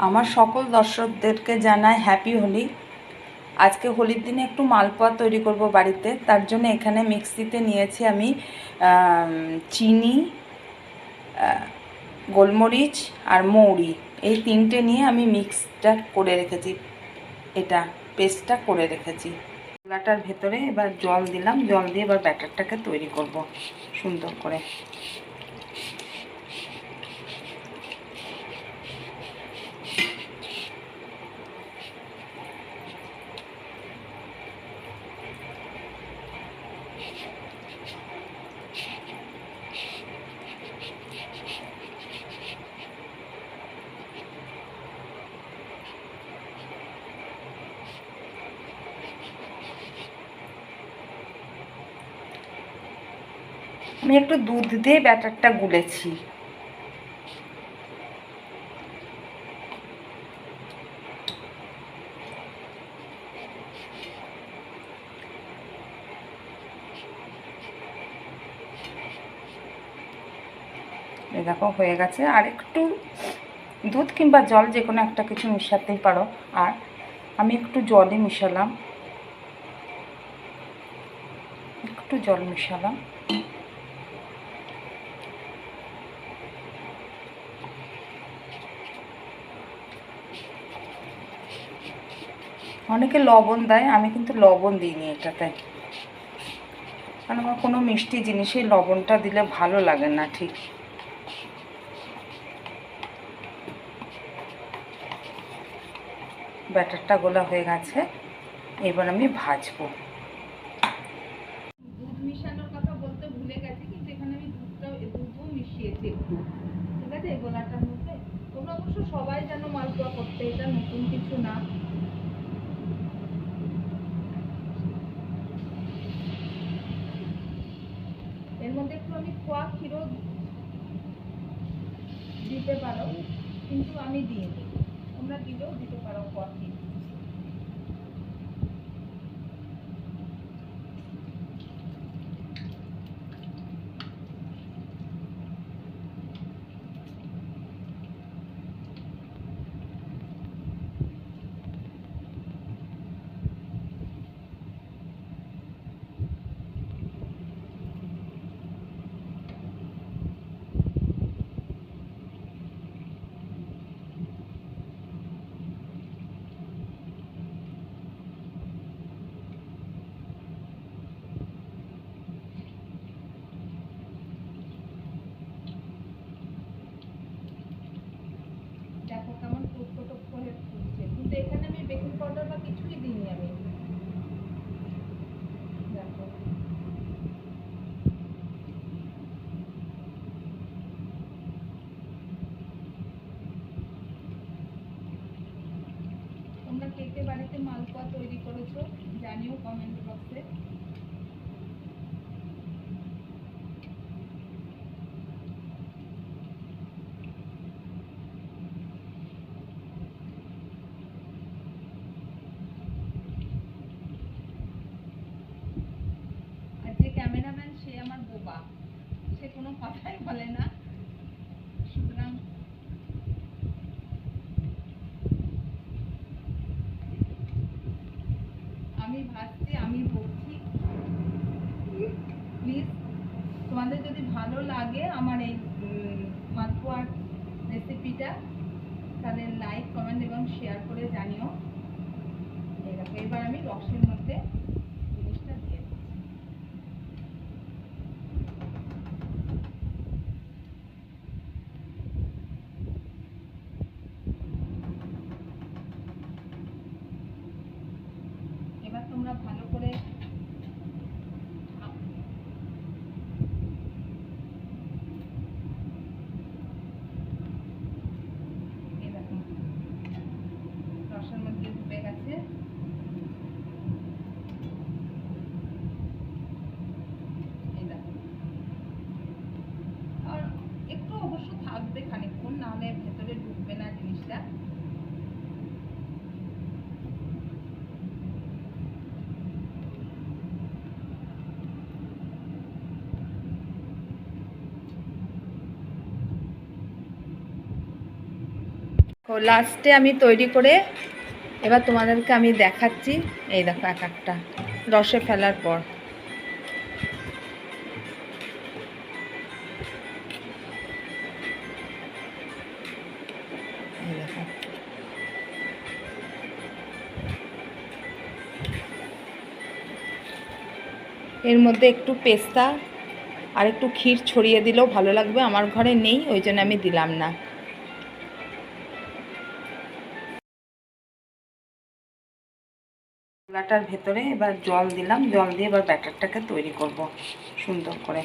আমার সকল দর্শকদেরকে জানাই হ্যাপি হোলি। আজকে হোলির দিনে একটু মালপোয়া তৈরি করব বাড়িতে। তার জন্য এখানে মিক্সিতে নিয়েছি আমি চিনি, গোলমরিচ আর মৌরি, এই তিনটে নিয়ে আমি মিক্সটা করে রেখেছি, এটা পেস্টটা করে রেখেছি। গোলাটার ভেতরে এবার জল দিলাম, জল দিয়ে এবার ব্যাটারটাকে তৈরি করব সুন্দর করে। আমি একটু দুধ দিয়ে ব্যাটারটা গুলেছি। এই দেখো হয়ে গেছে। আর একটু দুধ কিংবা জল যে কোনো একটা কিছু মিশাতেই পারো। আর আমি একটু জলই মিশালাম, একটু জল মিশালাম। অনেকে লবণ দেয়, আমি কিন্তু লবণ দিইনি এটাতে, কারণ আমার কোনো মিষ্টি জিনিসে লবণটা দিলে ভালো লাগে না ঠিক। ব্যাটারটা গোলা হয়ে গেছে, এবার আমি ভাজবো। দুধ মিশানোর কথা বলতে ভুলে গেছি, কিন্তু এখানে আমি দুধও মিশিয়েছি একটু, ঠিক আছে, এই গোলাটার মধ্যে। তোমরা অবশ্য সবাই জানো মালপোয়া করতে, এটা নতুন কিছু না। এর মধ্যে একটু আমি খোয়া ক্ষীরও দিতে পারো, কিন্তু আমি দিইনি, তোমরা দিলেও দিতে পারো খোয়া ক্ষীর। দেখো কেমন টুকটো টুক করে ফুটছে, কিন্তু এখানে আমি বেকিং পাউডার বা কিছুই দিইনি আমি। দেখো তোমরা কে কে বাড়িতে মালপোয়া তৈরি করেছো জানিও কমেন্ট বক্সে। আর যে ক্যামেরাম্যান সে আমার বোবা, সে কোনো কথাই বলে না, সুতরাং আমি ভাবছি, আমি বলছি, প্লিজ তোমাদের যদি ভালো লাগে আমার এই মালপোয়ার রেসিপিটা, তাহলে লাইক কমেন্ট এবং শেয়ার করে জানিও। এরকম এবার আমি রসের মধ্যে জিনিসটা দিয়ে দিচ্ছি। এবার তোমরা ভালো করে রসের মধ্যে ডুবে গেছে। আর একটু অবশ্য থাকবে খানিকক্ষণ, না হলে ভেতরে ঢুকবে না জিনিসটা। ও লাস্টে আমি তৈরি করে এবার তোমাদেরকে আমি দেখাচ্ছি। এই দেখো এক একটা রসে ফেলার পর এই দেখো এর মধ্যে একটু পেস্তা আর একটু ক্ষীর ছড়িয়ে দিলেও ভালো লাগবে। আমার ঘরে নেই, ওই জন্য আমি দিলাম না। গোলাটার ভেতরে এবার জল দিলাম, জল দিয়ে এবার ব্যাটারটাকে তৈরি করব সুন্দর করে।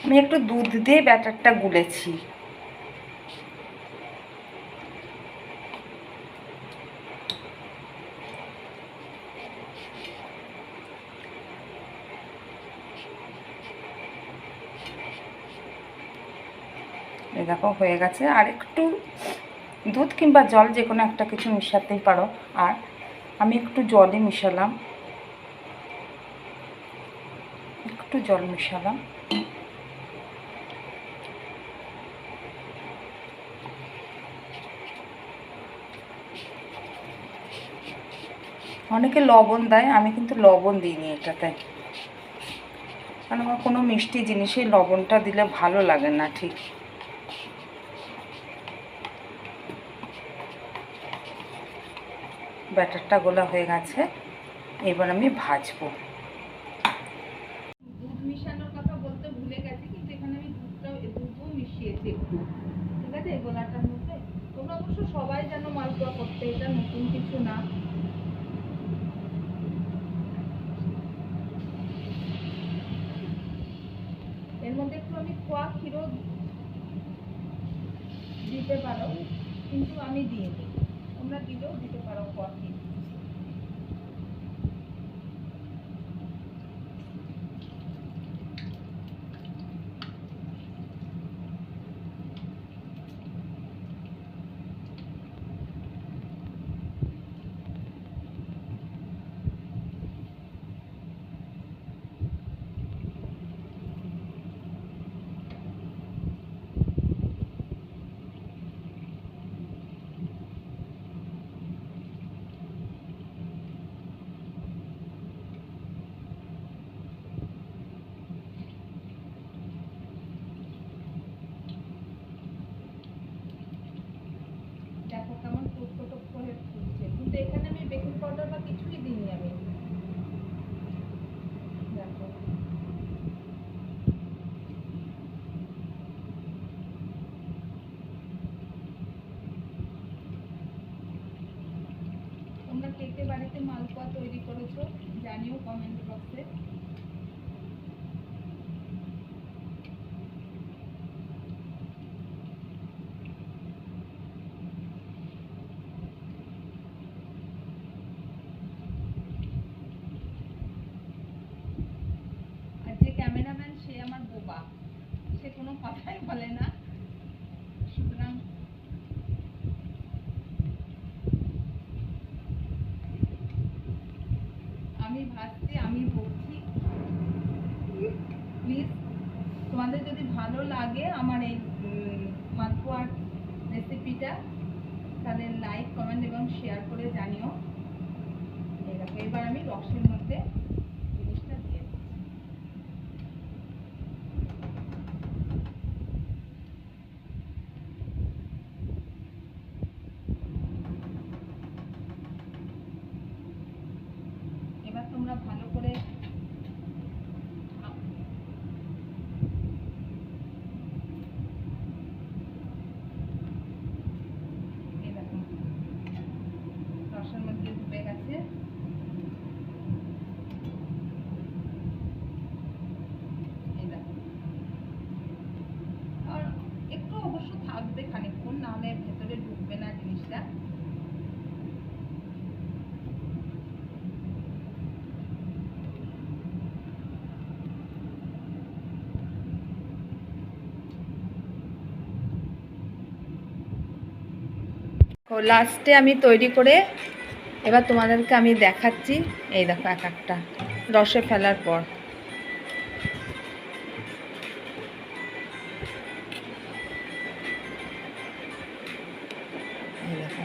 আমি একটু দুধ দিয়ে ব্যাটারটা গুলেছি। এই দেখো হয়ে গেছে। আর একটু দুধ কিংবা জল যে কোনো একটা কিছু মিশাতেই পারো। আর আমি একটু জলই মিশালাম, একটু জল মিশালাম। অনেকে লবণ দেয়, আমি কিন্তু লবণ দিইনি এটাতে, কারণ আমার কোনো মিষ্টি জিনিসে লবণটা দিলে ভালো লাগে না ঠিক। ব্যাটারটা গোলা হয়ে গেছে, এবার আমি ভাজবো। দুধ মিশানোর কথা বলতে ভুলে গেছি, কিন্তু এখানে আমি দুধও মিশিয়েছি একটু, ঠিক আছে, এই গোলাটার মধ্যে। তোমরা অবশ্য সবাই জানো মালপোয়া করতে, এটা নতুন কিছু না। এর মধ্যে একটু আমি খোয়া ক্ষীরও দিতে পারো, কিন্তু আমি দিয়ে দিই, তোমরা দিলেও দিতে পারো খোয়া ক্ষীর। দেখো কেমন টুকরো টুকরো হয়ে ফুলছে, কিন্তু এখানে আমি বেকিং পাউডার বা কিছুই দিইনি আমি। দেখো তোমরা কে কে বাড়িতে মালপোয়া তৈরি করেছো জানিও কমেন্ট বক্সে। আর যে ক্যামেরাম্যান সে আমার বোবা, সে কোনো কথাই বলে না, সুতরাং আমি ভাবছি আমি বলছি। প্লিজ তোমাদের যদি ভালো লাগে আমার এই মালপোয়ার রেসিপিটা, তাহলে লাইক কমেন্ট এবং শেয়ার করে জানিও। এই দেখো এবার আমি রসের মধ্যে জিনিসটা দিয়ে দিচ্ছি। এবার তোমরা ভালো করে এই দেখো রসের মধ্যে ডুবে গেছে। এই দেখো আর একটু অবশ্য থাকবে খানিকক্ষণ, নাহলে ভেতরে ঢুকবে না জিনিসটা। তো লাস্টে আমি তৈরি করে এবার তোমাদেরকে আমি দেখাচ্ছি। এই দেখো এক একটা রসে ফেলার পর এই দেখো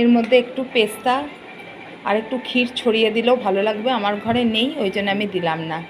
এর মধ্যে একটু পেস্তা আর একটু ক্ষীর ছড়িয়ে দিলেও ভালো লাগবে। আমার ঘরে নেই, ওই জন্য আমি দিলাম না।